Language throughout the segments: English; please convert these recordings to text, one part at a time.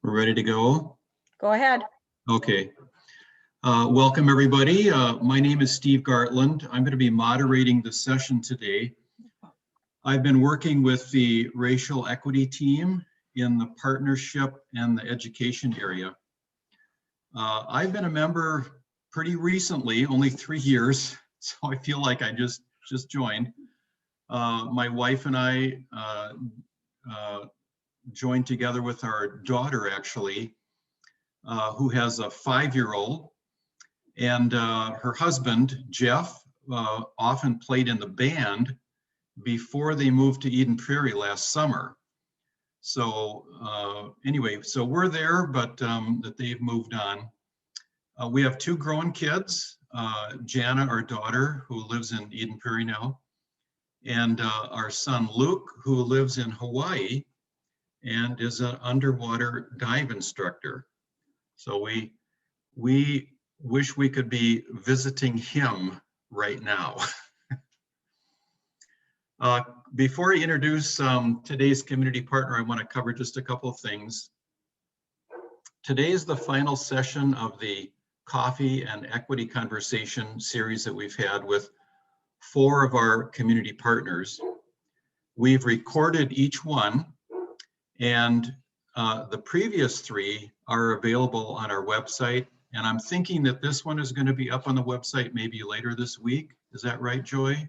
We're ready to go? Go ahead. Okay. Welcome, everybody. My name is Steve Gartland. I'm going to be moderating the session today. I've been working with the racial equity team in the partnership and the education area. I've been a member pretty recently, only 3 years, so I feel like I just joined. My wife and I joined together with our daughter, actually, who has a 5-year-old, and her husband, Jeff, often played in the band before they moved to Eden Prairie last summer. So anyway, so we're there, but that they've moved on. We have 2 grown kids, Jana, our daughter, who lives in Eden Prairie now, and our son, Luke, who lives in Hawaii and is an underwater dive instructor. So we wish we could be visiting him right now. Before I introduce today's community partner, I want to cover just a couple of things. Today is the final session of the Coffee and Equity Conversation series that we've had with 4 of our community partners. We've recorded each one, and the previous 3 are available on our website. And I'm thinking that this one is going to be up on the website maybe later this week. Is that right, Joy?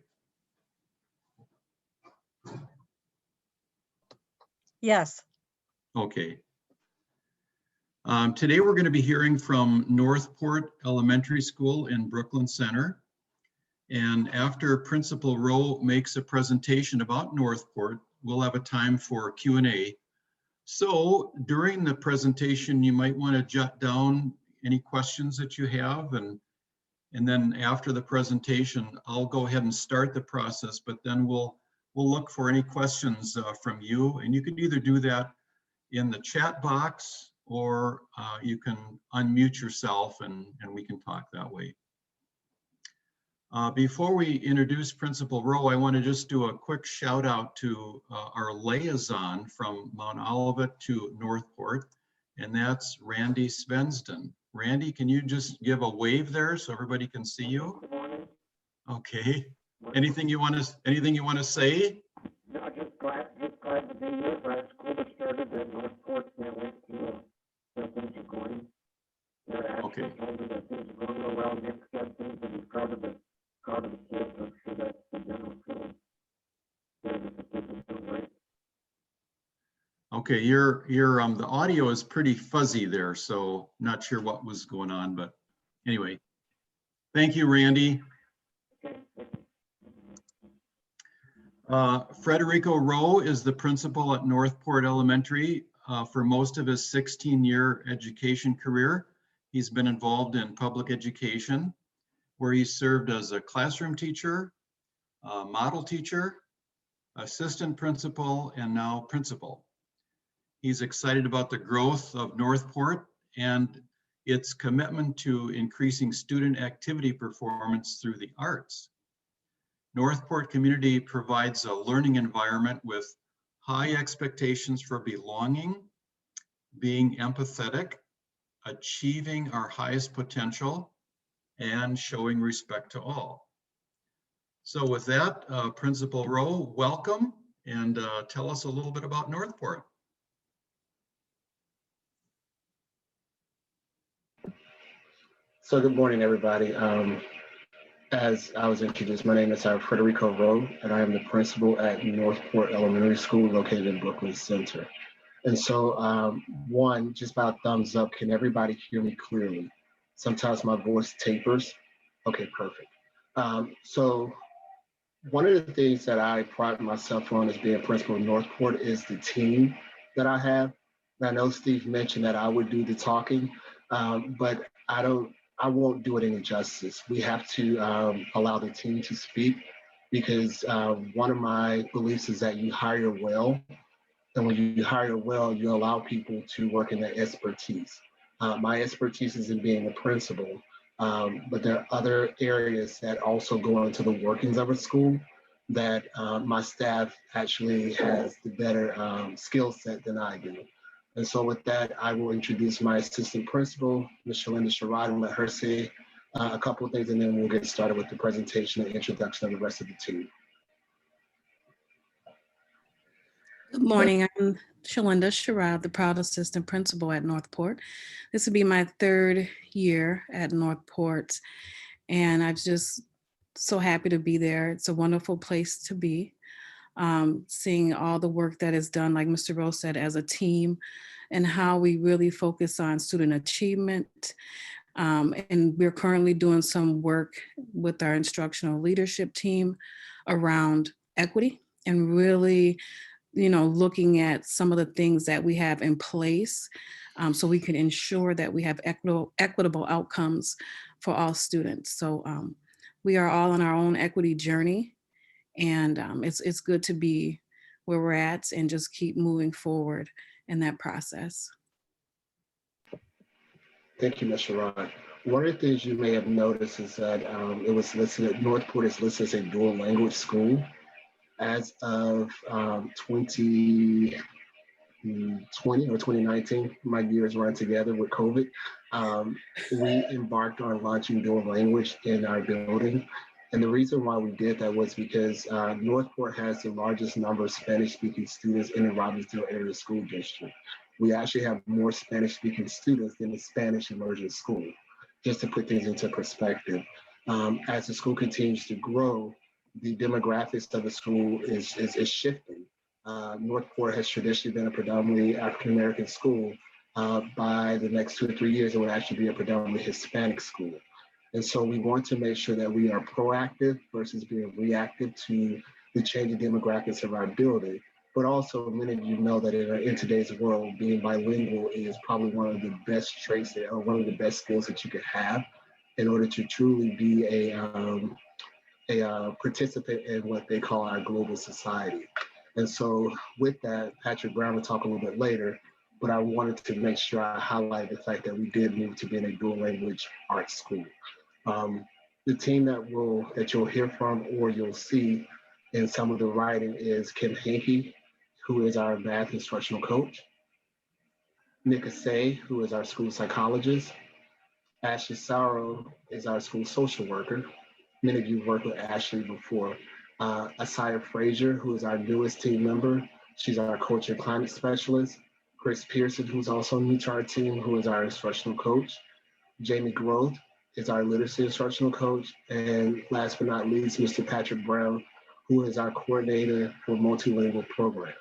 Yes. Okay. Today we're going to be hearing from Northport Elementary School in Brooklyn Center. And after Principal Rowe makes a presentation about Northport, we'll have a time for Q&A. So during the presentation, you might want to jot down any questions that you have, and then after the presentation, I'll go ahead and start the process, but then we'll look for any questions from you, and you can either do that in the chat box, or you can unmute yourself and we can talk that way. Before we introduce Principal Rowe, I want to just do a quick shout out to our liaison from Mount Olivet to Northport, and that's Randy Svensden. Randy, can you just give a wave there so everybody can see you? Okay. Anything you want to say? No, just glad to be here. Glad school has started at Northport. Can't wait to get things are going. Okay. Told me that things are going real well. Nick said things and he's proud of the kids. I'm sure that's the general feeling. Okay, the audio is pretty fuzzy there, so not sure what was going on, but anyway, thank you, Randy. Frederico Rowe is the principal at Northport Elementary. For most of his 16-year education career, he's been involved in public education, where he served as a classroom teacher, model teacher, assistant principal, and now principal. He's excited about the growth of Northport and its commitment to increasing student activity performance through the arts. Northport community provides a learning environment with high expectations for belonging, being empathetic, achieving our highest potential, and showing respect to all. So with that, Principal Rowe, welcome, and tell us a little bit about Northport. So good morning, everybody. As I was introduced, my name is Frederico Rowe, and I am the principal at Northport Elementary School located in Brooklyn Center. And so one, just about thumbs up, can everybody hear me clearly? Sometimes my voice tapers. Okay, perfect. So one of the things that I pride myself on as being principal of Northport is the team that I have. And I know Steve mentioned that I would do the talking, but I won't do it any justice. We have to allow the team to speak, because one of my beliefs is that you hire well. And when you hire well, you allow people to work in their expertise. My expertise is in being a principal, but there are other areas that also go into the workings of a school that my staff actually has the better skill set than I do. And so with that, I will introduce my assistant principal, Ms. Shalinda Sherrod, and let her say a couple of things, and then we'll get started with the presentation and introduction of the rest of the team. Good morning. I'm Shalinda Sherrod, the proud assistant principal at Northport. This will be my third year at Northport, and I'm just so happy to be there. It's a wonderful place to be. Seeing all the work that is done, like Mr. Rose said, as a team, and how we really focus on student achievement. And we're currently doing some work with our instructional leadership team around equity and really looking at some of the things that we have in place so we can ensure that we have equitable outcomes for all students. So we are all on our own equity journey, and it's good to be where we're at and just keep moving forward in that process. Thank you, Ms. Sherrod. One of the things you may have noticed is that it was listed, Northport is listed as a dual language school. As of 2020 or 2019, my years run together with COVID, we embarked on launching dual language in our building. And the reason why we did that was because Northport has the largest number of Spanish-speaking students in the Robbinsdale area school district. We actually have more Spanish-speaking students than the Spanish immersion school, just to put things into perspective. As the school continues to grow, the demographics of the school is shifting. Northport has traditionally been a predominantly African-American school. By the next 2 to 3 years, it will actually be a predominantly Hispanic school. And so we want to make sure that we are proactive versus being reactive to the changing demographics of our building. But also, many of you know that in today's world, being bilingual is probably one of the best traits or one of the best skills that you could have in order to truly be a participant in what they call our global society. And so with that, Patrick Brown will talk a little bit later, but I wanted to make sure I highlight the fact that we did move to being a dual language art school. The team that you'll hear from or you'll see in some of the writing is Kim Hankey, who is our math instructional coach, Nika Say, who is our school psychologist, Ashley Sorrow is our school social worker. Many of you have worked with Ashley before. Asaya Frazier, who is our newest team member. She's our coach and climate specialist. Chris Pearson, who's also new to our team, who is our instructional coach. Jamie Groth is our literacy instructional coach. And last but not least, Mr. Patrick Brown, who is our coordinator for multilingual programs.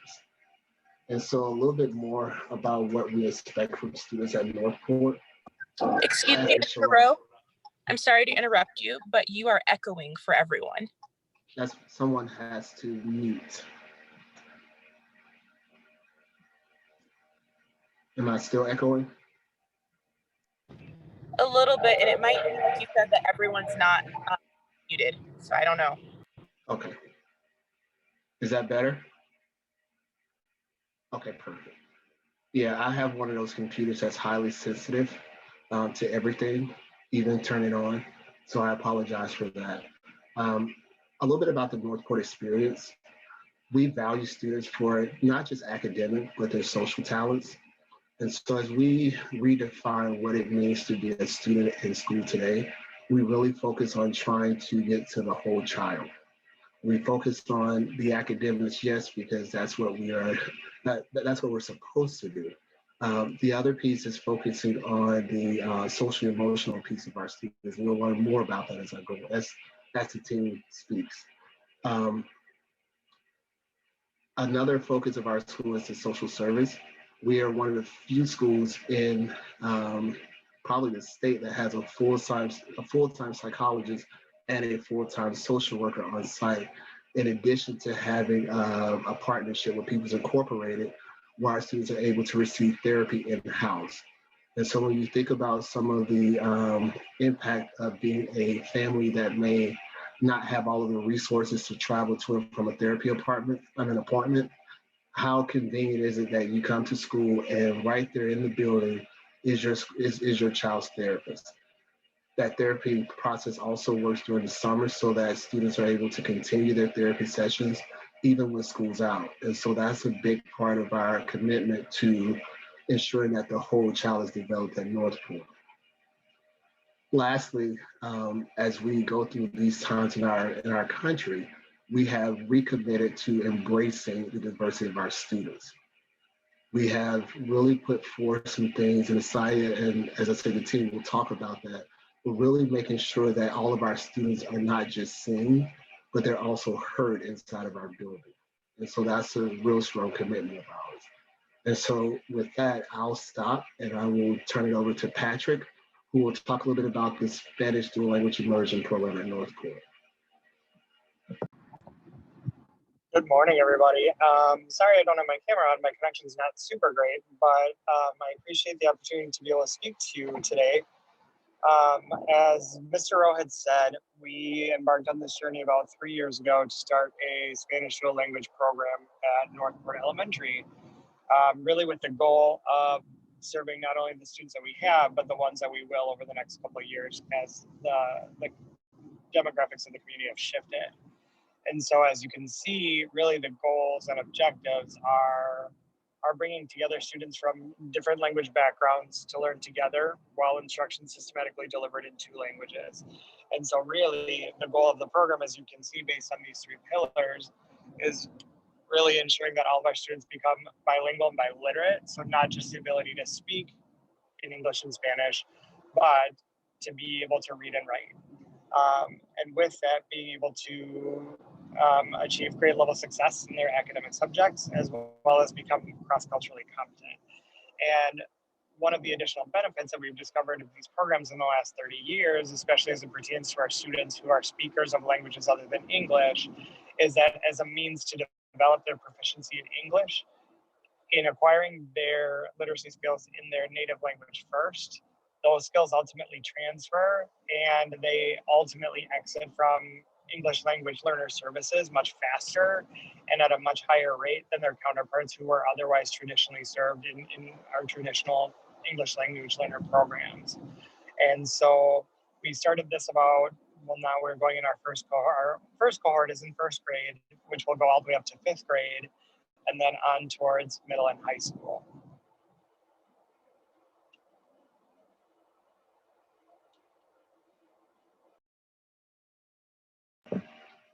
And so a little bit more about what we expect from students at Northport. Excuse me, Mr. Rowe. I'm sorry to interrupt you, but you are echoing for everyone. Someone has to mute. Am I still echoing? A little bit, and it might be like you said that everyone's not muted, so I don't know. Okay. Is that better? Okay, perfect. Yeah, I have one of those computers that's highly sensitive to everything, even turning on. So I apologize for that. A little bit about the Northport experience. We value students for not just academic, but their social talents. And so as we redefine what it means to be a student in school today, we really focus on trying to get to the whole child. We focus on the academics, yes, because that's what that's what we're supposed to do. The other piece is focusing on the social emotional piece of our students. We'll learn more about that as I go, as the team speaks. Another focus of our school is the social service. We are one of the few schools in probably the state that has a full-time psychologist and a full-time social worker on site, in addition to having a partnership with People's Incorporated, where our students are able to receive therapy in-house. And so when you think about some of the impact of being a family that may not have all of the resources to travel to and from a therapy appointment, how convenient is it that you come to school and right there in the building is your child's therapist? That therapy process also works during the summer so that students are able to continue their therapy sessions even when school's out. And so that's a big part of our commitment to ensuring that the whole child is developed at Northport. Lastly, as we go through these times in our country, we have recommitted to embracing the diversity of our students. We have really put forth some things in Asaya, and as I said, the team will talk about that. We're really making sure that all of our students are not just seen, but they're also heard inside of our building. And so that's a real strong commitment of ours. And so with that, I'll stop and I will turn it over to Patrick, who will talk a little bit about the Spanish dual language immersion program at Northport. Good morning, everybody. Sorry I don't have my camera on. My connection's not super great, but I appreciate the opportunity to be able to speak to you today. As Mr. Rowe had said, we embarked on this journey about 3 years ago to start a Spanish dual language program at Northport Elementary, really with the goal of serving not only the students that we have, but the ones that we will over the next couple of years as the demographics of the community have shifted. And so as you can see, really the goals and objectives are bringing together students from different language backgrounds to learn together while instruction systematically delivered in 2 languages. And so really the goal of the program, as you can see based on these 3 pillars, is really ensuring that all of our students become bilingual and biliterate. So not just the ability to speak in English and Spanish, but to be able to read and write. And with that, being able to achieve grade level success in their academic subjects, as well as become cross-culturally competent. And one of the additional benefits that we've discovered of these programs in the last 30 years, especially as it pertains to our students who are speakers of languages other than English, is that as a means to develop their proficiency in English, in acquiring their literacy skills in their native language first, those skills ultimately transfer and they ultimately exit from English language learner services much faster and at a much higher rate than their counterparts who were otherwise traditionally served in our traditional English language learner programs. And so we started this about, well, now we're going in our first cohort. Our first cohort is in 1st grade, which will go all the way up to 5th grade, and then on towards middle and high school.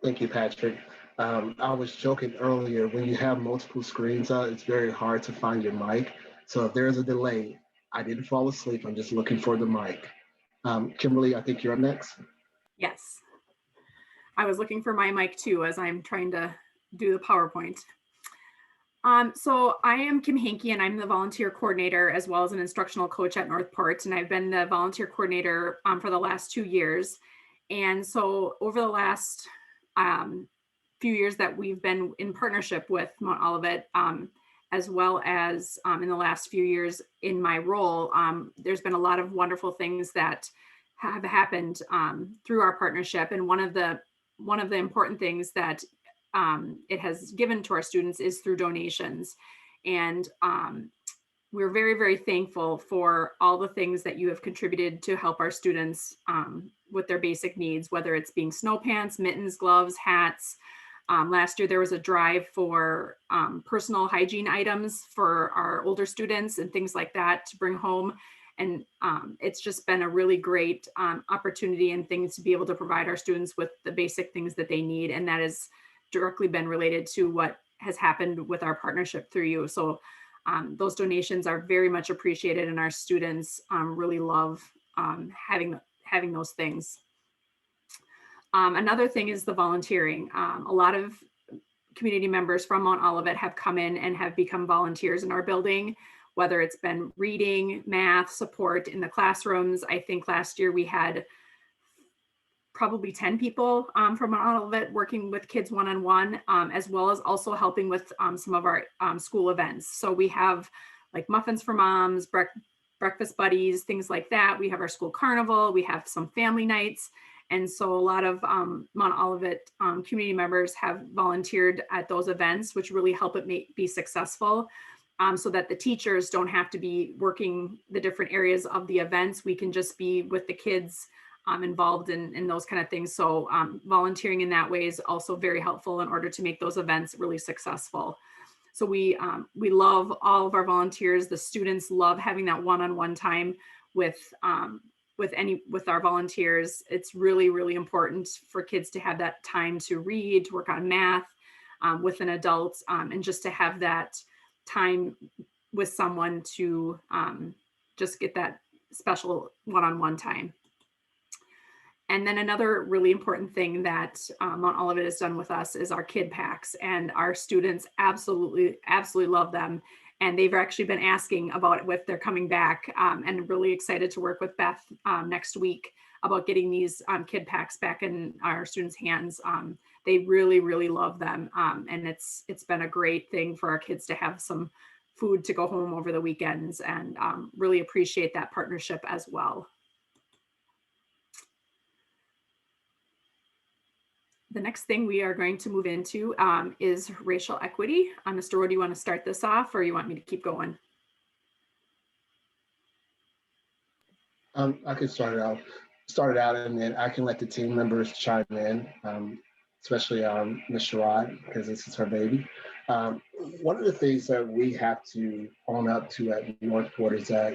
Thank you, Patrick. I was joking earlier, when you have multiple screens out, it's very hard to find your mic. So if there's a delay, I didn't fall asleep. I'm just looking for the mic. Kimberly, I think you're up next. Yes. I was looking for my mic too as I'm trying to do the PowerPoint. So I am Kim Hankey and I'm the volunteer coordinator as well as an instructional coach at Northport. And I've been the volunteer coordinator for the last 2 years. And so over the last few years that we've been in partnership with Mount Olivet, as well as in the last few years in my role, there's been a lot of wonderful things that have happened through our partnership. And one of the important things that it has given to our students is through donations. And we're very, very thankful for all the things that you have contributed to help our students with their basic needs, whether it's being snow pants, mittens, gloves, hats. Last year, there was a drive for personal hygiene items for our older students and things like that to bring home. And it's just been a really great opportunity and things to be able to provide our students with the basic things that they need. And that has directly been related to what has happened with our partnership through you. So those donations are very much appreciated and our students really love having those things. Another thing is the volunteering. A lot of community members from Mount Olivet have come in and have become volunteers in our building, whether it's been reading, math, support in the classrooms. I think last year we had probably 10 people from Mount Olivet working with kids one-on-one, as well as also helping with some of our school events. So we have like Muffins for Moms, breakfast buddies, things like that. We have our school carnival, we have some family nights. And so a lot of Mount Olivet community members have volunteered at those events, which really help it be successful, so that the teachers don't have to be working the different areas of the events. We can just be with the kids involved in those kind of things. So volunteering in that way is also very helpful in order to make those events really successful. So we love all of our volunteers. The students love having that one-on-one time with our volunteers. It's really, really important for kids to have that time to read, to work on math with an adult, and just to have that time with someone to just get that special one-on-one time. And then another really important thing that not all of it is done with us is our kid packs, and our students absolutely love them. And they've actually been asking about it if they're coming back, and really excited to work with Beth next week about getting these kid packs back in our students' hands. They really, really love them. And it's been a great thing for our kids to have some food to go home over the weekends, and really appreciate that partnership as well. The next thing we are going to move into is racial equity. Mr. Rowe, do you want to start this off, or you want me to keep going? I can start it out, and then I can let the team members chime in, especially Ms. Sherrod, because this is her baby. One of the things that we have to own up to at Northport is that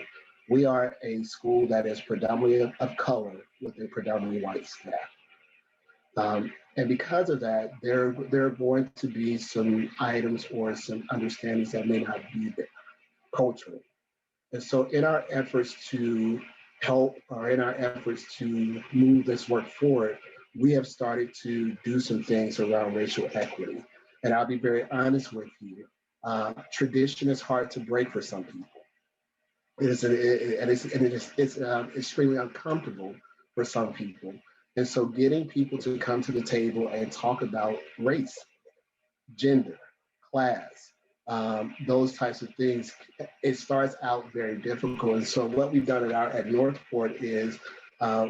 we are a school that is predominantly of color with a predominantly white staff. And because of that, there are going to be some items or some understandings that may not be there culturally. And so in our efforts to help, or in our efforts to move this work forward, we have started to do some things around racial equity. And I'll be very honest with you, tradition is hard to break for some people. It's extremely uncomfortable for some people. And so getting people to come to the table and talk about race, gender, class, those types of things, it starts out very difficult. And so what we've done at Northport is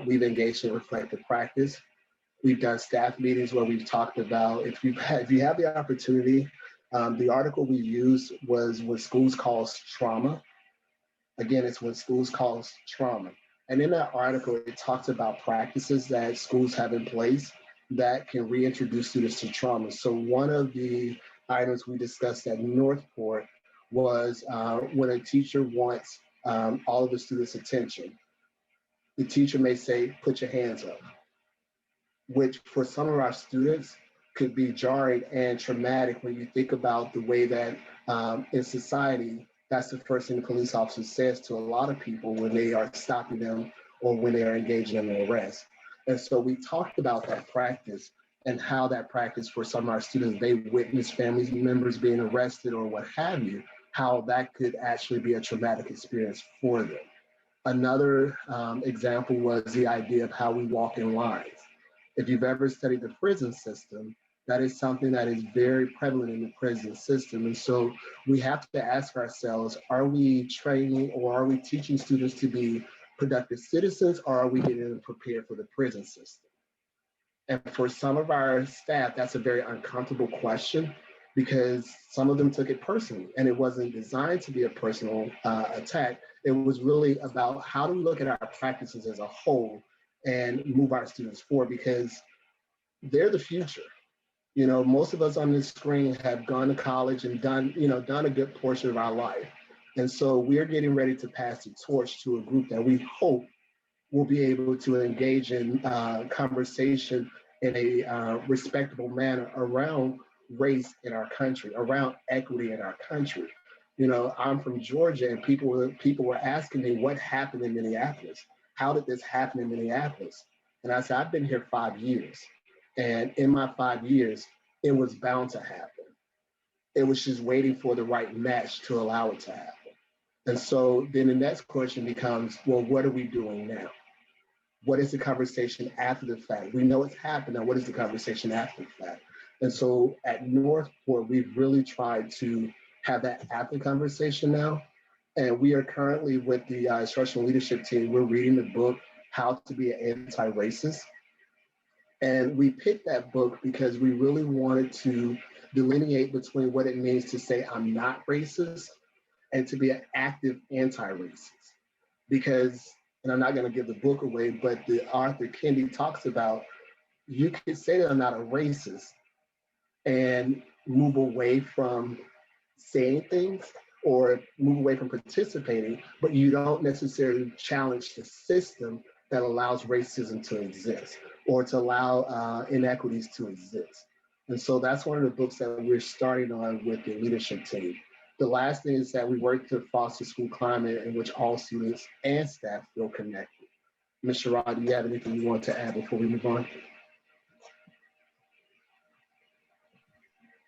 we've engaged in reflective practice. We've done staff meetings where we've talked about, if you have the opportunity, the article we used was What Schools Cause Trauma. Again, it's What Schools Cause Trauma. And in that article, it talks about practices that schools have in place that can reintroduce students to trauma. So one of the items we discussed at Northport was when a teacher wants all of the students' attention, the teacher may say, put your hands up, which for some of our students could be jarring and traumatic when you think about the way that in society, that's the first thing the police officer says to a lot of people when they are stopping them or when they are engaging in an arrest. And so we talked about that practice and how that practice for some of our students, they witness family members being arrested or what have you, how that could actually be a traumatic experience for them. Another example was the idea of how we walk in lines. If you've ever studied the prison system, that is something that is very prevalent in the prison system. And so we have to ask ourselves, are we training or are we teaching students to be productive citizens, or are we getting them prepared for the prison system? And for some of our staff, that's a very uncomfortable question because some of them took it personally, and it wasn't designed to be a personal attack. It was really about how do we look at our practices as a whole and move our students forward, because they're the future. You know, most of us on this screen have gone to college and done a good portion of our life. And so we're getting ready to pass the torch to a group that we hope will be able to engage in conversation in a respectable manner around race in our country, around equity in our country. You know, I'm from Georgia, and people were asking me what happened in Minneapolis. How did this happen in Minneapolis? And I said, I've been here 5 years. And in my 5 years, it was bound to happen. It was just waiting for the right match to allow it to happen. And so then the next question becomes, well, what are we doing now? What is the conversation after the fact? We know it's happened. Now, what is the conversation after the fact? And so at Northport, we've really tried to have that after conversation now. And we are currently with the instructional leadership team, we're reading the book, How to Be an Anti-Racist. And we picked that book because we really wanted to delineate between what it means to say I'm not racist and to be an active anti-racist. Because, and I'm not going to give the book away, but the Arthur Kendi talks about you can say that I'm not a racist and move away from saying things or move away from participating, but you don't necessarily challenge the system that allows racism to exist or to allow inequities to exist. And so that's one of the books that we're starting on with the leadership team. The last thing is that we work to foster school climate in which all students and staff feel connected. Mr. Rod, do you have anything you want to add before we move on?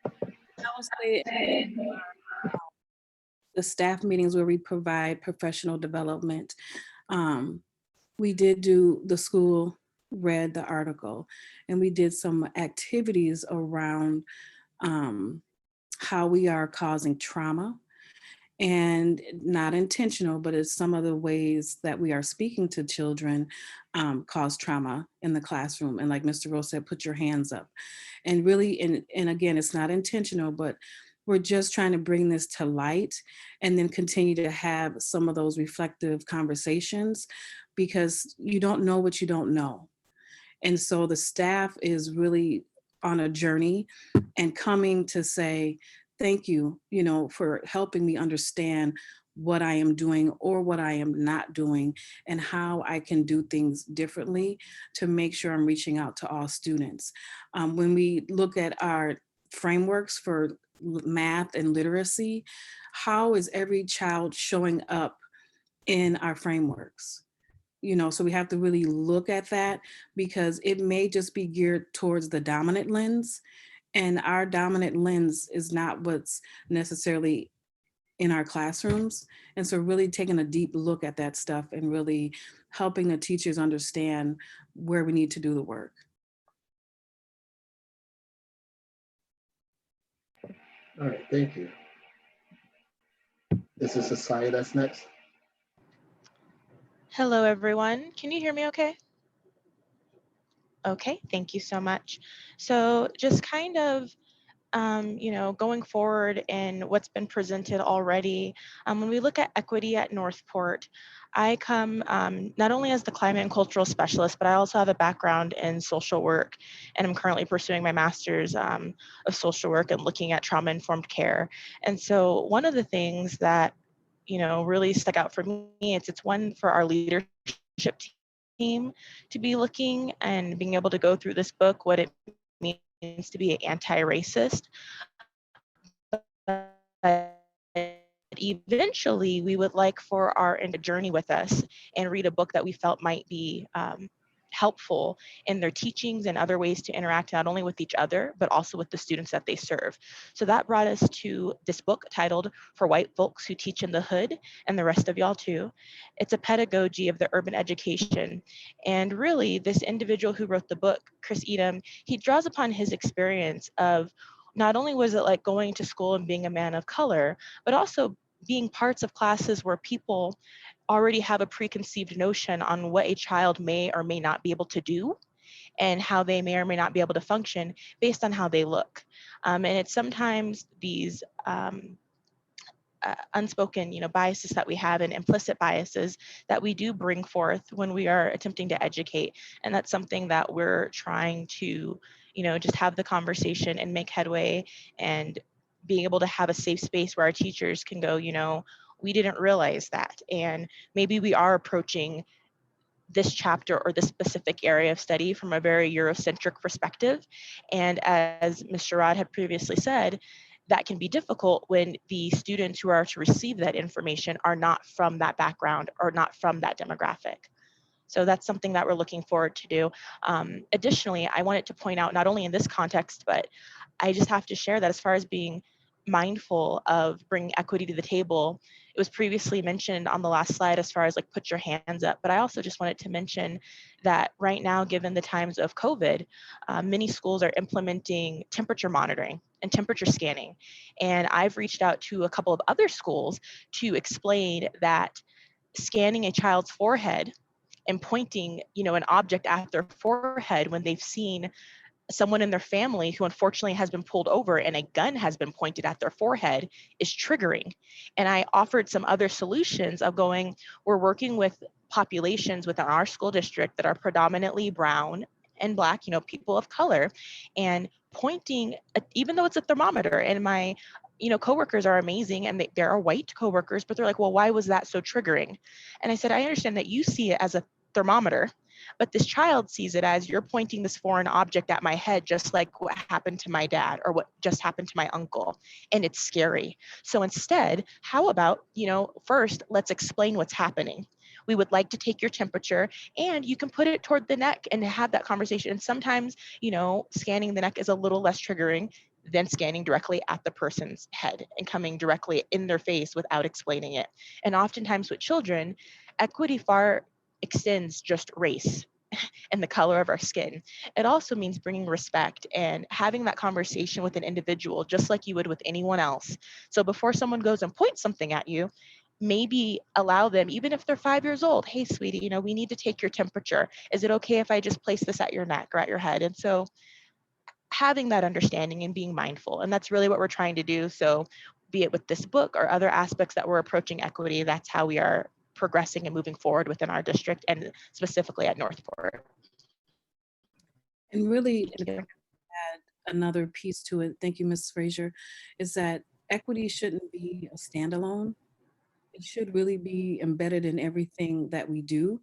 I would say the staff meetings where we provide professional development. We did do, the school read the article, and we did some activities around how we are causing trauma, and not intentional, but it's some of the ways that we are speaking to children cause trauma in the classroom. And like Mr. Rose said, put your hands up. And really, and again, it's not intentional, but we're just trying to bring this to light and then continue to have some of those reflective conversations, because you don't know what you don't know. And so the staff is really on a journey and coming to say, thank you, for helping me understand what I am doing or what I am not doing, and how I can do things differently to make sure I'm reaching out to all students. When we look at our frameworks for math and literacy, how is every child showing up in our frameworks? So we have to really look at that, because it may just be geared towards the dominant lens, and our dominant lens is not what's necessarily in our classrooms. And so really taking a deep look at that stuff and really helping the teachers understand where we need to do the work. All right, thank you. This is Asaya that's next. Hello, everyone. Can you hear me okay? Okay, thank you so much. So just kind of, going forward in what's been presented already, when we look at equity at Northport, I come not only as the climate and cultural specialist, but I also have a background in social work, and I'm currently pursuing my master's of social work and looking at trauma-informed care. And so one of the things that really stuck out for me, it's one for our leadership team to be looking and being able to go through this book, what it means to be anti-racist. But eventually, we would like for our to journey with us and read a book that we felt might be helpful in their teachings and other ways to interact not only with each other, but also with the students that they serve. So that brought us to this book titled For White Folks Who Teach in the Hood, and the rest of y'all too. It's a pedagogy of the urban education. And really, this individual who wrote the book, Chris Edom, he draws upon his experience of not only was it like going to school and being a man of color, but also being parts of classes where people already have a preconceived notion on what a child may or may not be able to do and how they may or may not be able to function based on how they look. And it's sometimes these unspoken, biases that we have and implicit biases that we do bring forth when we are attempting to educate. And that's something that we're trying to, just have the conversation and make headway, and being able to have a safe space where our teachers can go, we didn't realize that. And maybe we are approaching this chapter or this specific area of study from a very Eurocentric perspective. And as Mr. Rod had previously said, that can be difficult when the students who are to receive that information are not from that background or not from that demographic. So that's something that we're looking forward to do. Additionally, I wanted to point out, not only in this context, but I just have to share that as far as being mindful of bringing equity to the table, it was previously mentioned on the last slide as far as like put your hands up, but I also just wanted to mention that right now, given the times of COVID, many schools are implementing temperature monitoring and temperature scanning. And I've reached out to a couple of other schools to explain that scanning a child's forehead and pointing, an object at their forehead when they've seen someone in their family who unfortunately has been pulled over and a gun has been pointed at their forehead is triggering. And I offered some other solutions of going, we're working with populations within our school district that are predominantly brown and black, people of color, and pointing, even though it's a thermometer, and my coworkers are amazing and there are white coworkers, but they're like, well, why was that so triggering? And I said, I understand that you see it as a thermometer, but this child sees it as you're pointing this foreign object at my head, just like what happened to my dad or what just happened to my uncle. And it's scary. So instead, how about, first, let's explain what's happening. We would like to take your temperature and you can put it toward the neck and have that conversation. And sometimes, scanning the neck is a little less triggering than scanning directly at the person's head and coming directly in their face without explaining it. And oftentimes with children, equity far extends just race and the color of our skin. It also means bringing respect and having that conversation with an individual, just like you would with anyone else. So before someone goes and points something at you, maybe allow them, even if they're 5 years old, hey, sweetie, we need to take your temperature. Is it okay if I just place this at your neck or at your head? And so having that understanding and being mindful, and that's really what we're trying to do. So be it with this book or other aspects that we're approaching equity, that's how we are progressing and moving forward within our district and specifically at Northport. And really, Thank you. add another piece to it, thank you, Ms. Frazier, is that equity shouldn't be a standalone. It should really be embedded in everything that we do.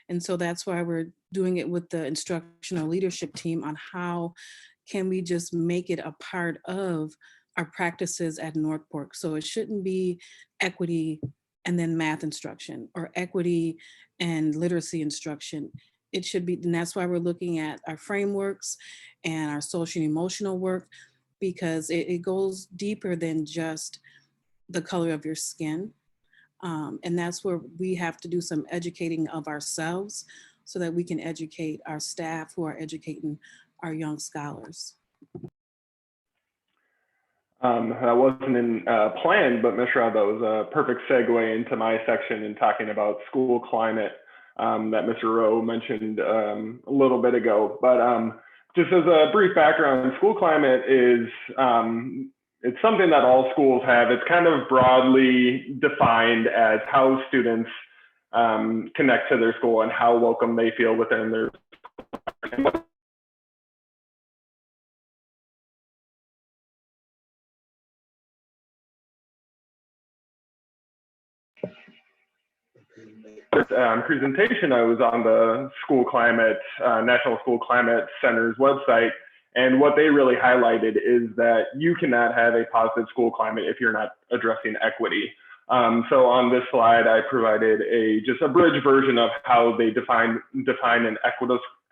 And so that's why we're doing it with the instructional leadership team on how can we just make it a part of our practices at Northport. So it shouldn't be equity and then math instruction or equity and literacy instruction. It should be, and that's why we're looking at our frameworks and our social and emotional work, because it goes deeper than just the color of your skin. And that's where we have to do some educating of ourselves so that we can educate our staff who are educating our young scholars. That wasn't in plan, but Ms. Rob, that was a perfect segue into my section in talking about school climate that Mr. Rowe mentioned a little bit ago. But just as a brief background, school climate is it's something that all schools have. It's kind of broadly defined as how students connect to their school and how welcome they feel within their school. Presentation, I was on the school climate, National School Climate Center's website, and what they really highlighted is that you cannot have a positive school climate if you're not addressing equity. So on this slide, I provided just a bridge version of how they define an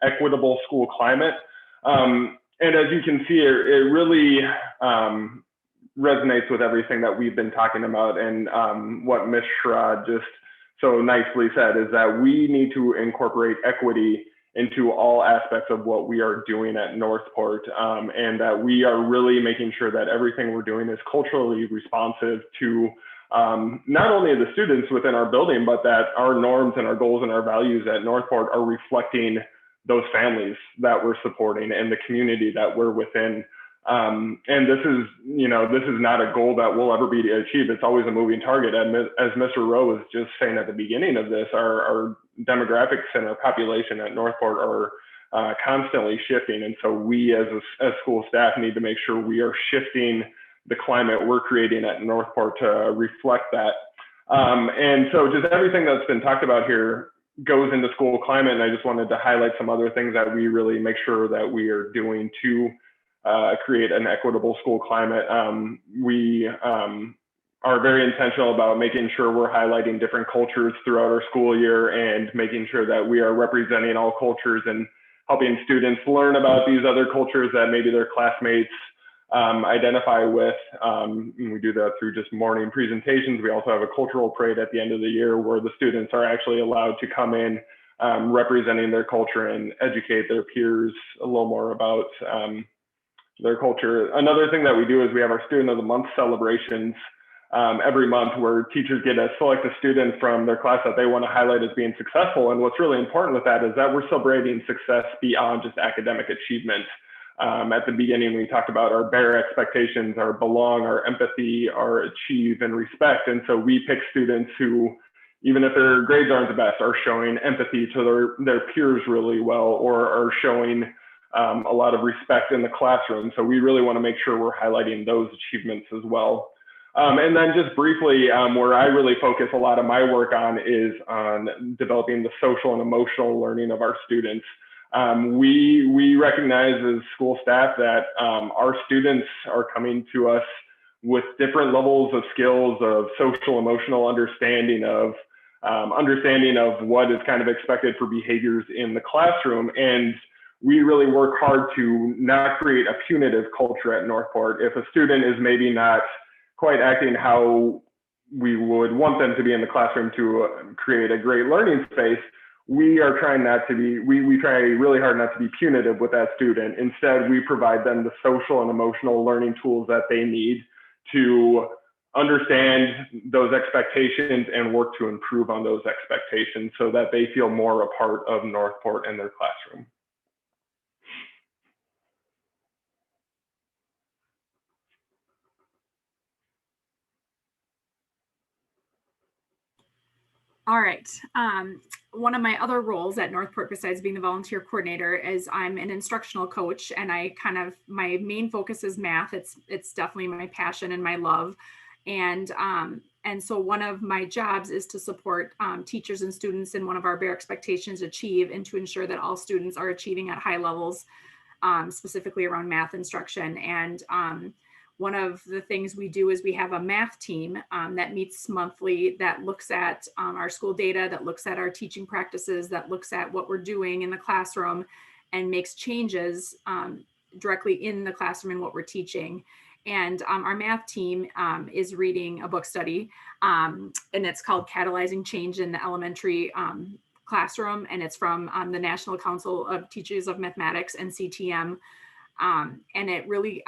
equitable school climate. And as you can see, it really resonates with everything that we've been talking about, and what Ms. Sherrod just so nicely said is that we need to incorporate equity into all aspects of what we are doing at Northport, and that we are really making sure that everything we're doing is culturally responsive to not only the students within our building, but that our norms and our goals and our values at Northport are reflecting those families that we're supporting and the community that we're within. And this is not a goal that will ever be achieved. It's always a moving target. And as Mr. Rowe was just saying at the beginning of this, our demographics and our population at Northport are constantly shifting. And so we as school staff need to make sure we are shifting the climate we're creating at Northport to reflect that. And so just everything that's been talked about here goes into school climate. And I just wanted to highlight some other things that we really make sure that we are doing to create an equitable school climate. We are very intentional about making sure we're highlighting different cultures throughout our school year and making sure that we are representing all cultures and helping students learn about these other cultures that maybe their classmates identify with. We do that through just morning presentations. We also have a cultural parade at the end of the year where the students are actually allowed to come in representing their culture and educate their peers a little more about their culture. Another thing that we do is we have our Student of the Month celebrations every month, where teachers get to select a student from their class that they want to highlight as being successful. And what's really important with that is that we're celebrating success beyond just academic achievement. At the beginning, we talked about our bare expectations, our belong, our empathy, our achieve, and respect. And so we pick students who, even if their grades aren't the best, are showing empathy to their peers really well, or are showing a lot of respect in the classroom. So we really want to make sure we're highlighting those achievements as well. And then just briefly, where I really focus a lot of my work on is on developing the social and emotional learning of our students. We recognize as school staff that our students are coming to us with different levels of skills of social emotional understanding of what is kind of expected for behaviors in the classroom. And we really work hard to not create a punitive culture at Northport. If a student is maybe not quite acting how we would want them to be in the classroom to create a great learning space, we are trying not to be, we try really hard not to be punitive with that student. Instead, we provide them the social and emotional learning tools that they need to understand those expectations and work to improve on those expectations so that they feel more a part of Northport and their classroom. All right. One of my other roles at Northport, besides being the volunteer coordinator, is I'm an instructional coach, and my main focus is math. It's definitely my passion and my love, and so one of my jobs is to support teachers and students in one of our bare expectations achieve, and to ensure that all students are achieving at high levels, specifically around math instruction. And one of the things we do is we have a math team that meets monthly, that looks at our school data, that looks at our teaching practices, that looks at what we're doing in the classroom, and makes changes directly in the classroom and what we're teaching. And our math team is reading a book study, and it's called Catalyzing Change in the Elementary Classroom, and it's from the National Council of Teachers of Mathematics, NCTM. And it really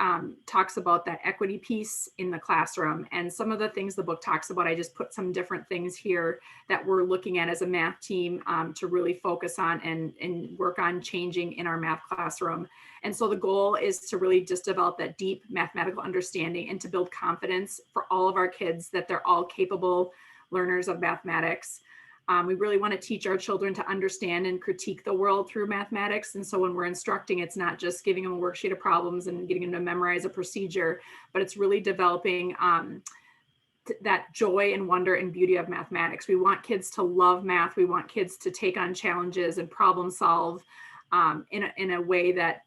talks about that equity piece in the classroom. And some of the things the book talks about, I just put some different things here that we're looking at as a math team to really focus on and work on changing in our math classroom. And so the goal is to really just develop that deep mathematical understanding and to build confidence for all of our kids that they're all capable learners of mathematics. We really want to teach our children to understand and critique the world through mathematics. And so when we're instructing, it's not just giving them a worksheet of problems and getting them to memorize a procedure, but it's really developing that joy and wonder and beauty of mathematics. We want kids to love math. We want kids to take on challenges and problem solve in a way that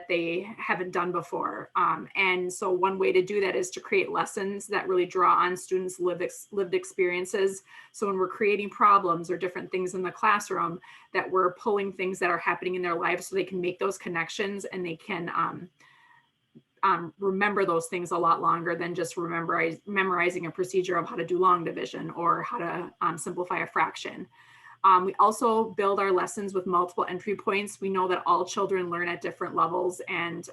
they haven't done before. And so one way to do that is to create lessons that really draw on students' lived experiences. So when we're creating problems or different things in the classroom, that we're pulling things that are happening in their lives so they can make those connections and they can remember those things a lot longer than just memorizing a procedure of how to do long division or how to simplify a fraction. We also build our lessons with multiple entry points. We know that all children learn at different levels and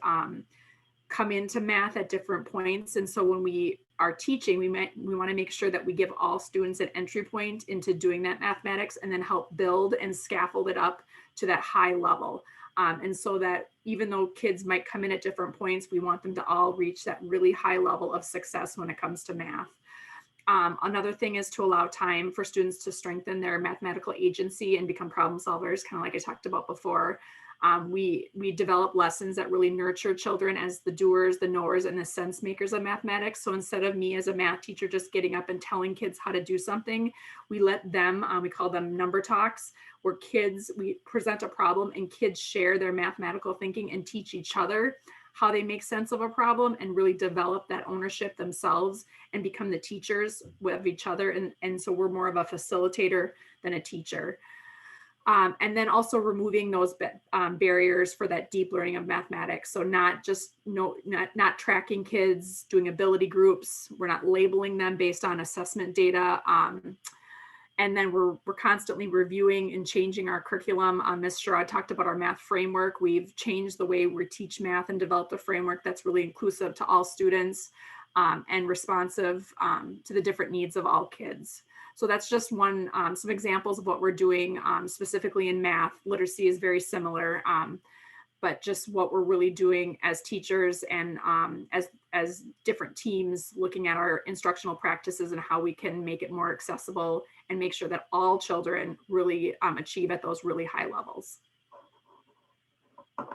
come into math at different points. And so when we are teaching, we want to make sure that we give all students an entry point into doing that mathematics and then help build and scaffold it up to that high level. And so that even though kids might come in at different points, we want them to all reach that really high level of success when it comes to math. Another thing is to allow time for students to strengthen their mathematical agency and become problem solvers, kind of like I talked about before. We develop lessons that really nurture children as the doers, the knowers, and the sense makers of mathematics. So instead of me as a math teacher just getting up and telling kids how to do something, we let them, we call them number talks, where we present a problem and kids share their mathematical thinking and teach each other how they make sense of a problem and really develop that ownership themselves and become the teachers of each other. And so we're more of a facilitator than a teacher. And then also removing those barriers for that deep learning of mathematics. So not tracking kids, doing ability groups. We're not labeling them based on assessment data. And then we're constantly reviewing and changing our curriculum. Ms. Sherrod talked about our math framework. We've changed the way we teach math and developed a framework that's really inclusive to all students and responsive to the different needs of all kids. So that's just some examples of what we're doing specifically in math. Literacy is very similar, but just what we're really doing as teachers and as different teams looking at our instructional practices and how we can make it more accessible and make sure that all children really achieve at those really high levels. All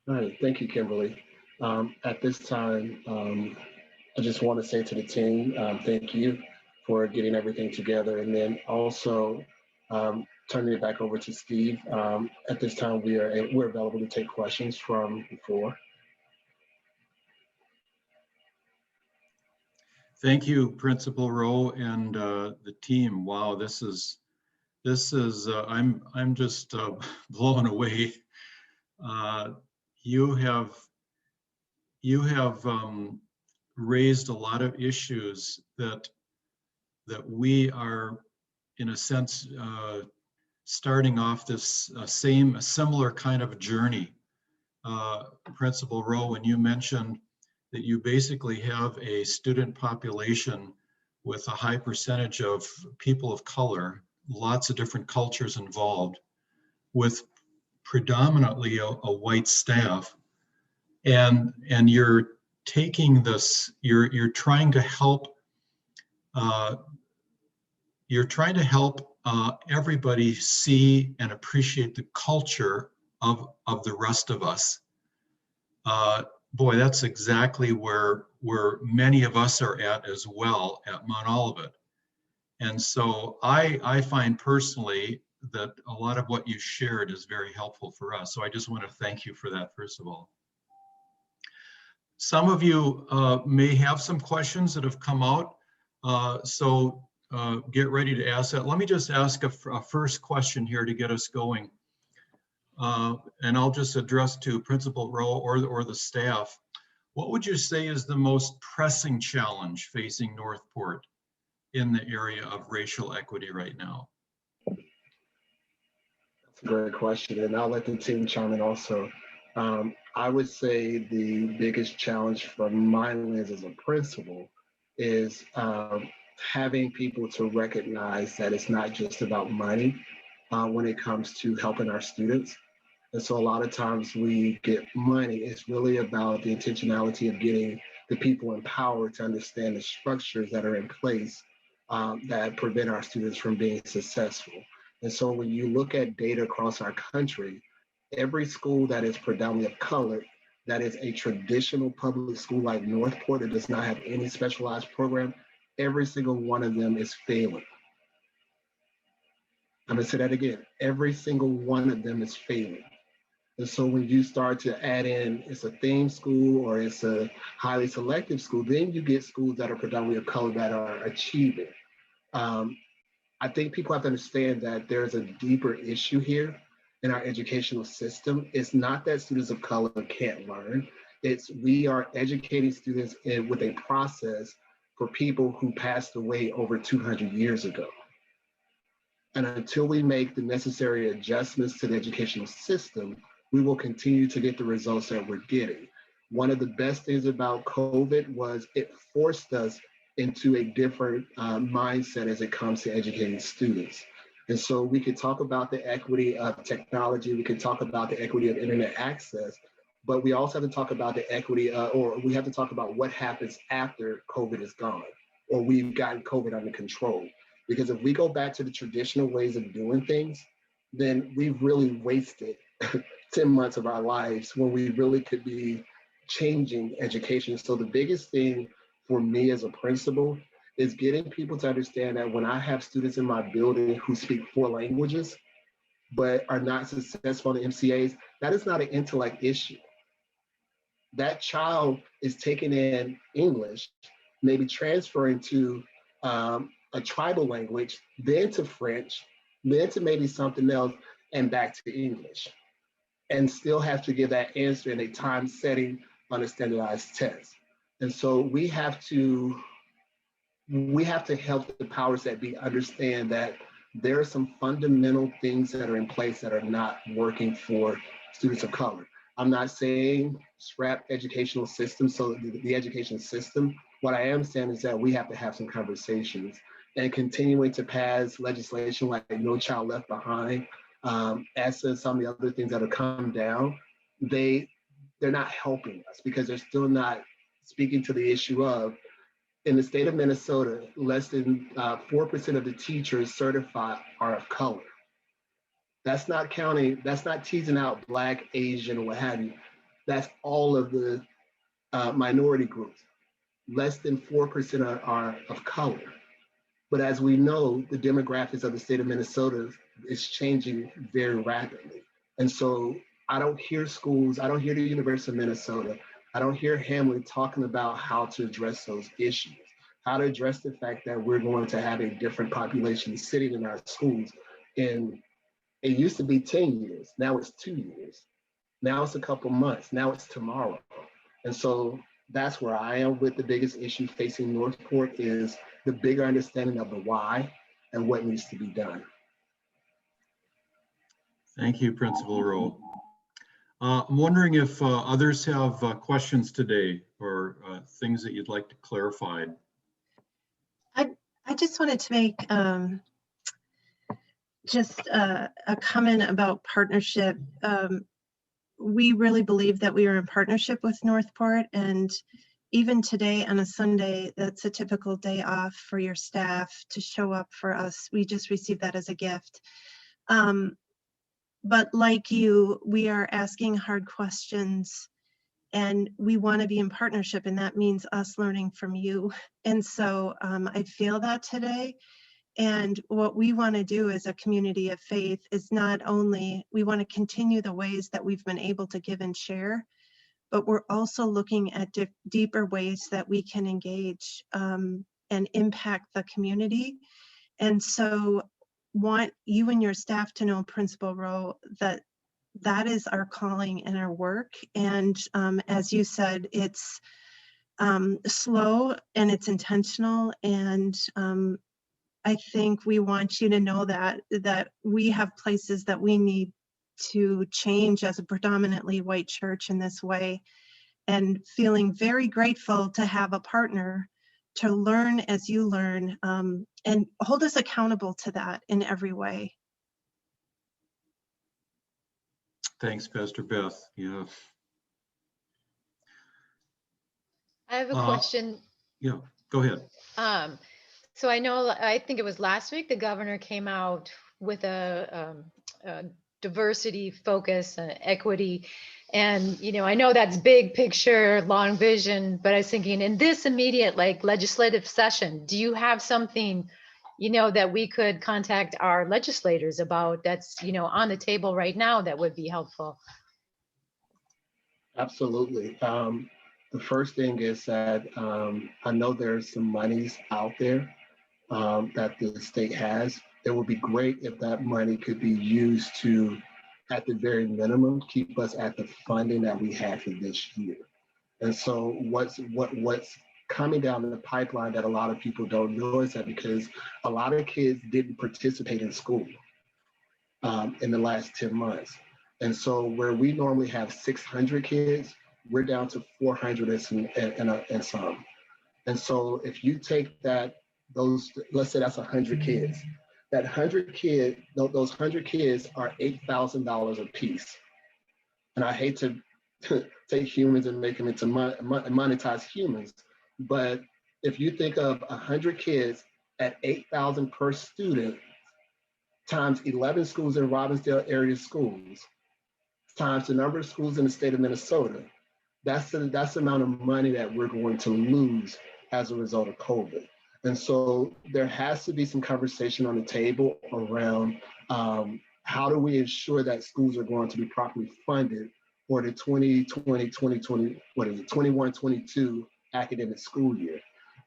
right, thank you, Kimberly. At this time, I just want to say to the team, thank you for getting everything together. And then also turning it back over to Steve. At this time, we're available to take questions from the floor. Thank you, Principal Rowe and the team. Wow, I'm just blown away. You have raised a lot of issues that we are, in a sense, starting off this similar kind of journey. Principal Rowe, when you mentioned that you basically have a student population with a high percentage of people of color, lots of different cultures involved, with predominantly a white staff, and you're taking this, you're trying to help everybody see and appreciate the culture of the rest of us. Boy, that's exactly where many of us are at as well at Mount Olivet. And so I find personally that a lot of what you shared is very helpful for us. So I just want to thank you for that, first of all. Some of you may have some questions that have come out. So get ready to ask that. Let me just ask a first question here to get us going. And I'll just address to Principal Rowe or the staff. What would you say is the most pressing challenge facing Northport in the area of racial equity right now? That's a great question, and I'll let the team chime in also. I would say the biggest challenge from my lens as a principal is having people to recognize that it's not just about money when it comes to helping our students. And so a lot of times we get money. It's really about the intentionality of getting the people empowered to understand the structures that are in place that prevent our students from being successful. And so when you look at data across our country, every school that is predominantly of color, that is a traditional public school like Northport that does not have any specialized program, every single one of them is failing. I'm gonna say that again, every single one of them is failing. And so when you start to add in, it's a theme school or it's a highly selective school, then you get schools that are predominantly of color that are achieving. I think people have to understand that there's a deeper issue here in our educational system. It's not that students of color can't learn. It's we are educating students with a process for people who passed away over 200 years ago. And until we make the necessary adjustments to the educational system, we will continue to get the results that we're getting. One of the best things about COVID was it forced us into a different mindset as it comes to educating students. And so we could talk about the equity of technology, we could talk about the equity of internet access, but we also have to talk about the equity or we have to talk about what happens after COVID is gone or we've gotten COVID under control. Because if we go back to the traditional ways of doing things, then we've really wasted 10 months of our lives when we really could be changing education. So the biggest thing for me as a principal is getting people to understand that when I have students in my building who speak 4 languages, but are not successful in MCAs, that is not an intellect issue. That child is taking in English, maybe transferring to a tribal language, then to French, then to maybe something else, and back to English, and still have to give that answer in a time setting on a standardized test. And so we have to help the powers that be understand that there are some fundamental things that are in place that are not working for students of color. I'm not saying scrap educational system, so the education system. What I am saying is that we have to have some conversations and continuing to pass legislation like No Child Left Behind, as to some of the other things that have come down, they're not helping us because they're still not speaking to the issue of, in the state of Minnesota, less than 4% of the teachers certified are of color. That's not counting, that's not teasing out Black, Asian, or what have you. That's all of the minority groups. less than 4% are of color. But as we know, the demographics of the state of Minnesota is changing very rapidly. And so I don't hear schools, I don't hear the University of Minnesota, I don't hear Hamlet talking about how to address those issues, how to address the fact that we're going to have a different population sitting in our schools. And it used to be 10 years, now it's 2 years. Now it's a couple months, now it's tomorrow. And so that's where I am with the biggest issue facing Northport is the bigger understanding of the why and what needs to be done. Thank you, Principal Rowe. I'm wondering if others have questions today or things that you'd like to clarify. I just wanted to make just a comment about partnership. We really believe that we are in partnership with Northport, and even today on a Sunday, that's a typical day off for your staff to show up for us. We just received that as a gift. But like you, we are asking hard questions and we want to be in partnership, and that means us learning from you. And so I feel that today. And what we want to do as a community of faith is not only, we want to continue the ways that we've been able to give and share, but we're also looking at deeper ways that we can engage and impact the community. And so want you and your staff to know, Principal Rowe, that that is our calling and our work. And as you said, it's slow and it's intentional. And I think we want you to know that we have places that we need to change as a predominantly white church in this way, and feeling very grateful to have a partner to learn as you learn, and hold us accountable to that in every way. Thanks, Pastor Beth. Yeah. I have a question. Yeah, go ahead. So I think it was last week, the governor came out with a diversity focus, equity. And, I know that's big picture, long vision, but I was thinking in this immediate legislative session, do you have something, that we could contact our legislators about that's, on the table right now that would be helpful? Absolutely. The first thing is that I know there's some monies out there that the state has. It would be great if that money could be used to, at the very minimum, keep us at the funding that we had for this year. And so what's coming down the pipeline that a lot of people don't know is that because a lot of kids didn't participate in school in the last 10 months. And so where we normally have 600 kids, we're down to 400 and some. And so if you take that, let's say that's 100 kids. That 100 kids, those 100 kids are $8,000 a piece. And I hate to take humans and make them into monetized humans, but if you think of 100 kids at $8,000 per student times 11 schools in Robbinsdale area schools, times the number of schools in the state of Minnesota, that's the amount of money that we're going to lose as a result of COVID. And so there has to be some conversation on the table around how do we ensure that schools are going to be properly funded for the 21-22 academic school year.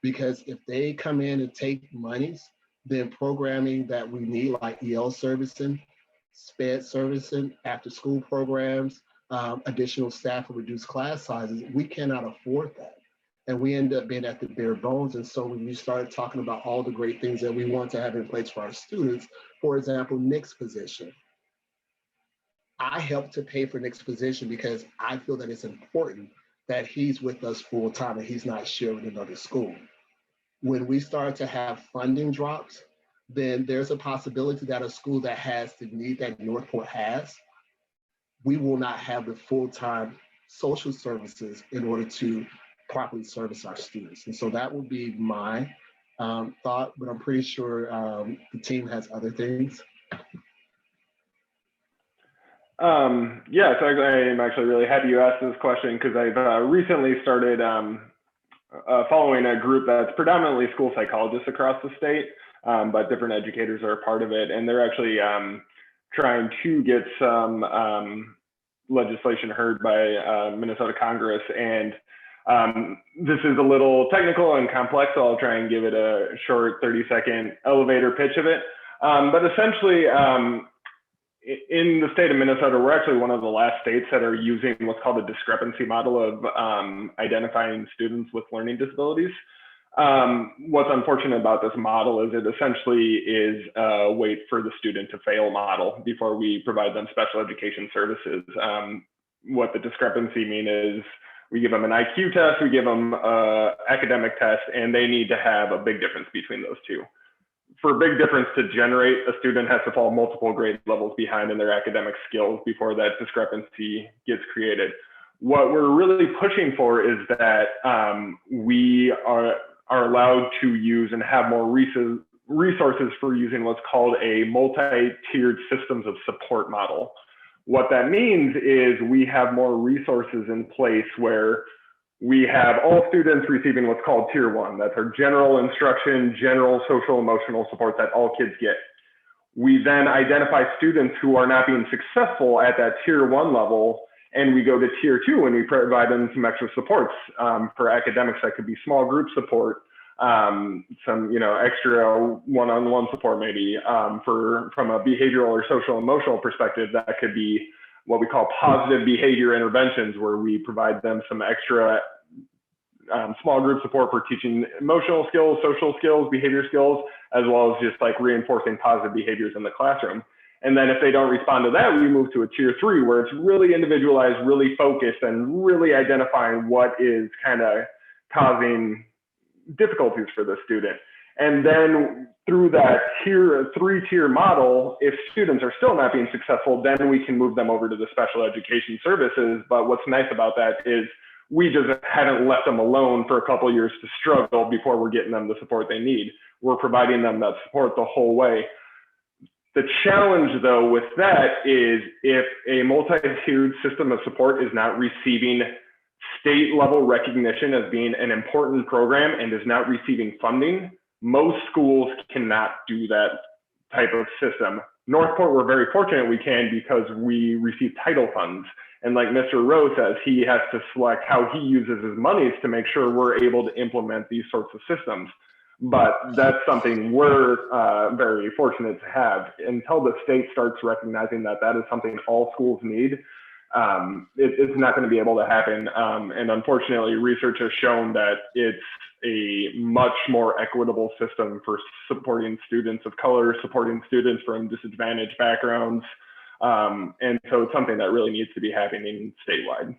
Because if they come in and take monies, then programming that we need, like EL servicing, SPED servicing, after school programs, additional staff or reduced class sizes, we cannot afford that. And we end up being at the bare bones. And so when you start talking about all the great things that we want to have in place for our students, for example, Nick's position. I help to pay for Nick's position because I feel that it's important that he's with us full time and he's not sharing another school. When we start to have funding drops, then there's a possibility that a school that has the need that Northport has, we will not have the full-time social services in order to properly service our students. And so that would be my thought, but I'm pretty sure the team has other things. Yeah, so I'm actually really happy you asked this question because I've recently started following a group that's predominantly school psychologists across the state, but different educators are a part of it. And they're actually trying to get some legislation heard by Minnesota Congress. And this is a little technical and complex, so I'll try and give it a short 30-second elevator pitch of it. But essentially, in the state of Minnesota, we're actually one of the last states that are using what's called a discrepancy model of identifying students with learning disabilities. What's unfortunate about this model is it essentially is a wait for the student to fail model before we provide them special education services. What the discrepancy mean is we give them an IQ test, we give them an academic test, and they need to have a big difference between those two. For a big difference to generate, a student has to fall multiple grade levels behind in their academic skills before that discrepancy gets created. What we're really pushing for is that we are allowed to use and have more resources for using what's called a multi-tiered systems of support model. What that means is we have more resources in place where we have all students receiving what's called tier 1. That's our general instruction, general social emotional support that all kids get. We then identify students who are not being successful at that tier 1 level, and we go to tier 2 and we provide them some extra supports for academics. That could be small group support, some extra one-on-one support maybe. From a behavioral or social emotional perspective, that could be what we call positive behavior interventions, where we provide them some extra small group support for teaching emotional skills, social skills, behavior skills, as well as just like reinforcing positive behaviors in the classroom. And then if they don't respond to that, we move to a tier 3, where it's really individualized, really focused, and really identifying what is kind of causing difficulties for the student. And then through that three-tier model, if students are still not being successful, then we can move them over to the special education services. But what's nice about that is we just haven't left them alone for a couple of years to struggle before we're getting them the support they need. We're providing them that support the whole way. The challenge, though, with that is if a multi-tiered system of support is not receiving state-level recognition as being an important program and is not receiving funding, most schools cannot do that type of system. Northport, we're very fortunate we can because we receive title funds. And like Mr. Rowe says, he has to select how he uses his monies to make sure we're able to implement these sorts of systems. But that's something we're very fortunate to have. Until the state starts recognizing that that is something all schools need, it's not going to be able to happen. And unfortunately, research has shown that it's a much more equitable system for supporting students of color, supporting students from disadvantaged backgrounds. And so it's something that really needs to be happening statewide.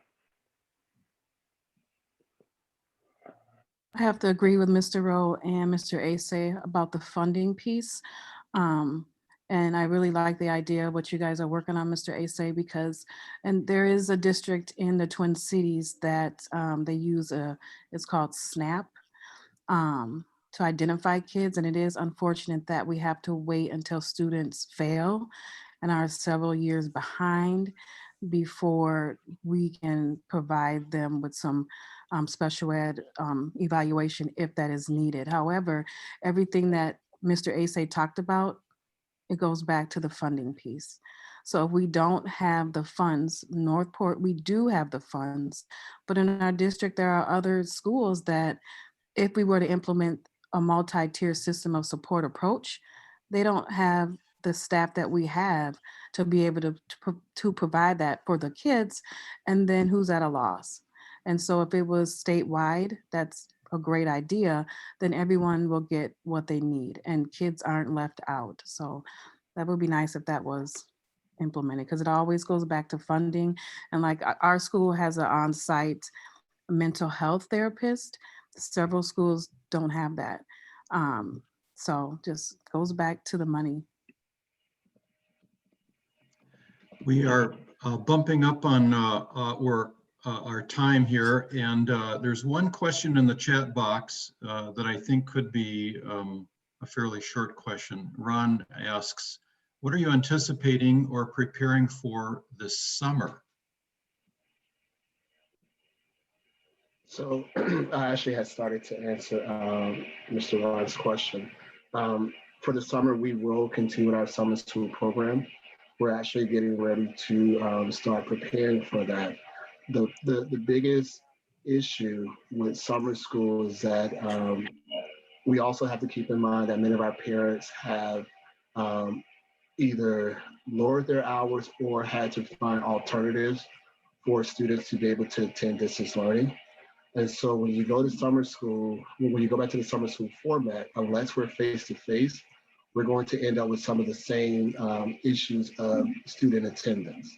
I have to agree with Mr. Rowe and Mr. Asay about the funding piece. And I really like the idea of what you guys are working on, Mr. Asay, because, and there is a district in the Twin Cities that they use it's called SNAP to identify kids. And it is unfortunate that we have to wait until students fail and are several years behind before we can provide them with some special ed evaluation if that is needed. However, everything that Mr. Asay talked about, it goes back to the funding piece. So if we don't have the funds, Northport, we do have the funds, but in our district, there are other schools that if we were to implement a multi-tier system of support approach, they don't have the staff that we have to be able to provide that for the kids, and then who's at a loss? And so if it was statewide, that's a great idea, then everyone will get what they need and kids aren't left out. So that would be nice if that was implemented, because it always goes back to funding. And like our school has an on-site mental health therapist. Several schools don't have that. So just goes back to the money. We are bumping up on our time here, and there's one question in the chat box that I think could be a fairly short question. Ron asks, what are you anticipating or preparing for this summer? So I actually had started to answer Mr. Ron's question. For the summer, we will continue with our summer school program. We're actually getting ready to start preparing for that. The biggest issue with summer school is that we also have to keep in mind that many of our parents have um, either lowered their hours or had to find alternatives for students to be able to attend distance learning. And so when you go to summer school, when you go back to the summer school format, unless we're face to face, we're going to end up with some of the same issues of student attendance.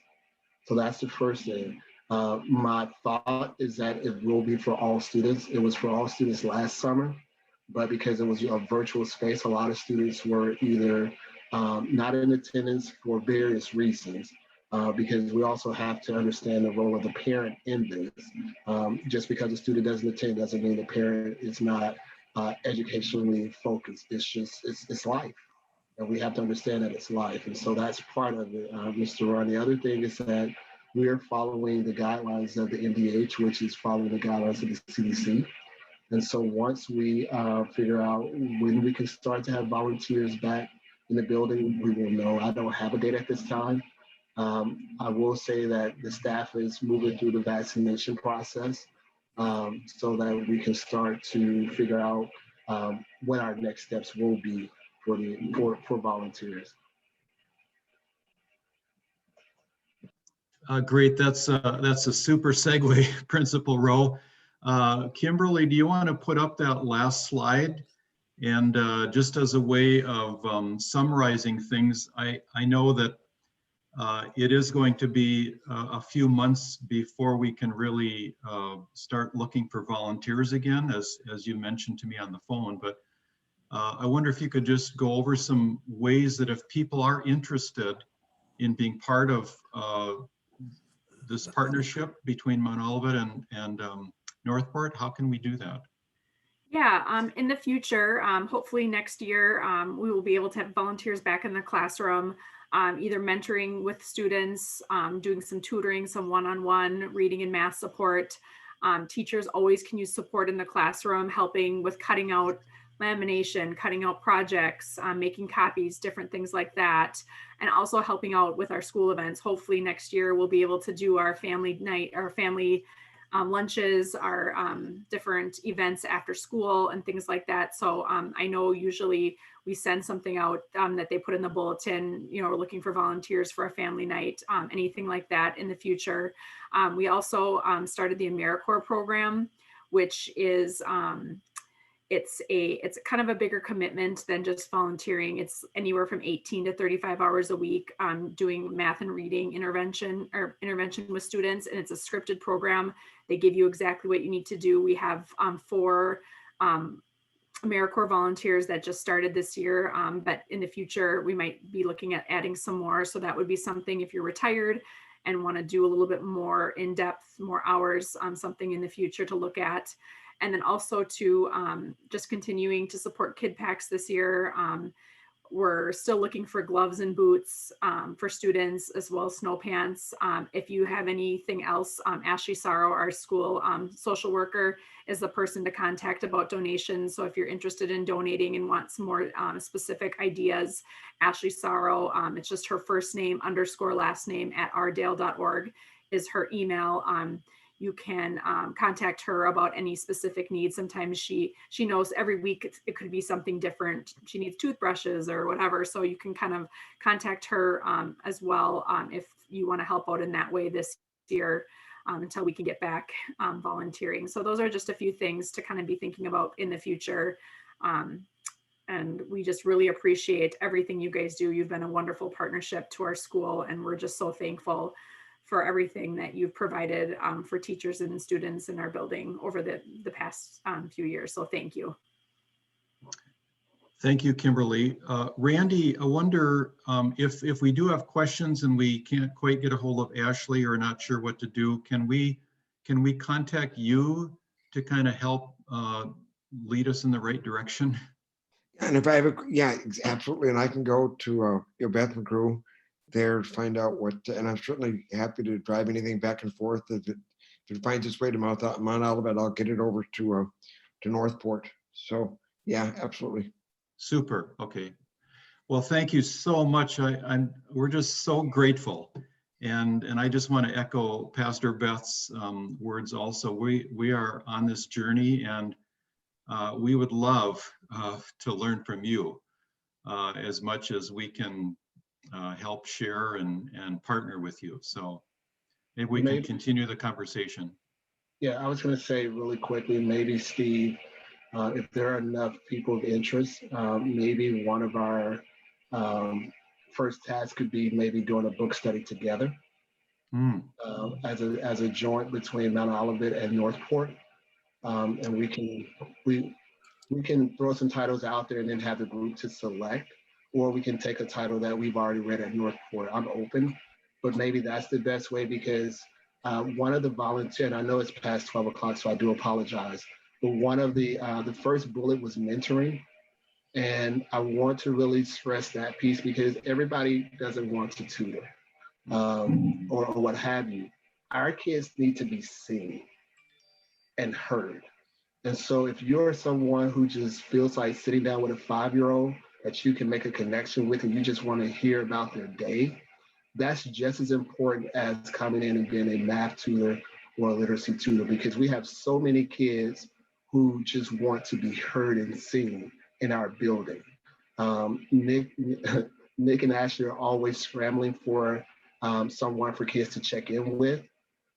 So that's the first thing. My thought is that it will be for all students. It was for all students last summer, but because it was a virtual space, a lot of students were either not in attendance for various reasons. Because we also have to understand the role of the parent in this. Just because a student doesn't attend doesn't mean the parent is not educationally focused. It's life, and we have to understand that it's life. And so that's part of it, Mr. Ron. The other thing is that we are following the guidelines of the NDH, which is following the guidelines of the CDC. And so once we figure out when we can start to have volunteers back in the building, we will know. I don't have a date at this time. I will say that the staff is moving through the vaccination process so that we can start to figure out what our next steps will be for volunteers. Great, that's a super segue, Principal Rowe. Kimberly, do you want to put up that last slide? And just as a way of summarizing things, I know that it is going to be a few months before we can really start looking for volunteers again, as you mentioned to me on the phone. But I wonder if you could just go over some ways that if people are interested in being part of this partnership between Mount Olivet and Northport, how can we do that? Yeah, in the future, hopefully next year, we will be able to have volunteers back in the classroom, either mentoring with students, doing some tutoring, some one-on-one reading and math support. Teachers always can use support in the classroom, helping with cutting out lamination, cutting out projects, making copies, different things like that, and also helping out with our school events. Hopefully next year we'll be able to do our family night, our family lunches, our different events after school and things like that. So I know usually we send something out that they put in the bulletin, you know, we're looking for volunteers for a family night, anything like that in the future. We also started the AmeriCorps program, which is it's kind of a bigger commitment than just volunteering. It's anywhere from 18 to 35 hours a week doing math and reading intervention with students. And it's a scripted program. They give you exactly what you need to do. We have 4 AmeriCorps volunteers that just started this year, but in the future, we might be looking at adding some more. So that would be something if you're retired and want to do a little bit more in-depth, more hours, something in the future to look at. And then also to just continuing to support Kid Packs this year. We're still looking for gloves and boots for students, as well as snow pants. If you have anything else, Ashley Sorrow, our school social worker, is the person to contact about donations. So if you're interested in donating and want some more specific ideas, Ashley Sorrow, it's just her first name _ last name @ardale.org is her email. You can contact her about any specific needs. Sometimes she knows every week it could be something different. She needs toothbrushes or whatever. So you can kind of contact her as well if you want to help out in that way this year until we can get back volunteering. So those are just a few things to kind of be thinking about in the future. And we just really appreciate everything you guys do. You've been a wonderful partnership to our school, and we're just so thankful for everything that you've provided for teachers and students in our building over the past few years. So thank you. Thank you, Kimberly. Randy, I wonder if we do have questions and we can't quite get a hold of Ashley or not sure what to do, can we contact you to kind of help lead us in the right direction? And if I have absolutely. And I can go to Beth McGrew there to find out what, and I'm certainly happy to drive anything back and forth if it finds its way to Mount Olivet, I'll get it over to Northport. So yeah, absolutely. Super. Okay. Well, thank you so much. We're just so grateful. And I just want to echo Pastor Beth's words also. We are on this journey, and we would love to learn from you as much as we can help share and partner with you. So maybe we can continue the conversation. Yeah, I was going to say really quickly, maybe Steve, if there are enough people of interest, maybe one of our first tasks could be maybe doing a book study together as a joint between Mount Olivet and Northport, and we can throw some titles out there and then have the group to select, or we can take a title that we've already read at Northport. I'm open, but maybe that's the best way, because one of the volunteers, and I know it's past 12 o'clock, so I do apologize, but one of the first bullet was mentoring. And I want to really stress that piece, because everybody doesn't want to tutor or what have you. Our kids need to be seen and heard. And so if you're someone who just feels like sitting down with a 5-year-old that you can make a connection with and you just want to hear about their day, that's just as important as coming in and being a math tutor or a literacy tutor, because we have so many kids who just want to be heard and seen in our building. Nick and Ashley are always scrambling for someone for kids to check in with.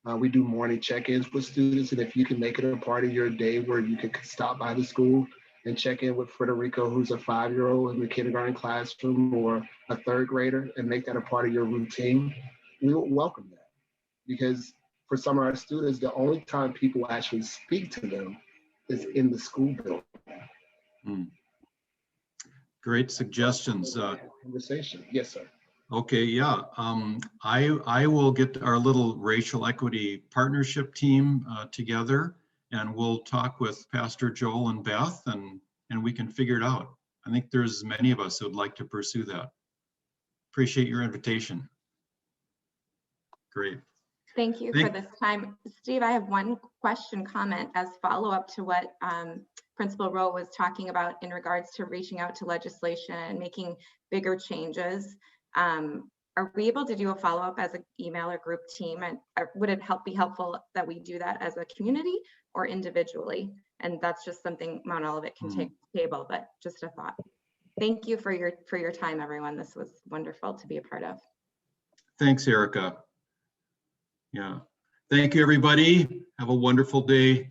We do morning check-ins with students, and if you can make it a part of your day where you can stop by the school and check in with Frederico, who's a 5-year-old in the kindergarten classroom, or a 3rd grader, and make that a part of your routine, we will welcome that. Because for some of our students, the only time people actually speak to them is in the school building. Great suggestions. Conversation. Yes, sir. Okay, yeah. I will get our little racial equity partnership team together, and we'll talk with Pastor Joel and Beth, and we can figure it out. I think there's many of us who would like to pursue that. Appreciate your invitation. Great. Thank you for this time. Steve, I have one comment as follow-up to what Principal Rowe was talking about in regards to reaching out to legislation and making bigger changes. Are we able to do a follow-up as an email or group team? And would it be helpful that we do that as a community or individually? And that's just something Mount Olivet can take to the table, but just a thought. Thank you for your time, everyone. This was wonderful to be a part of. Thanks, Erica. Yeah. Thank you, everybody. Have a wonderful day.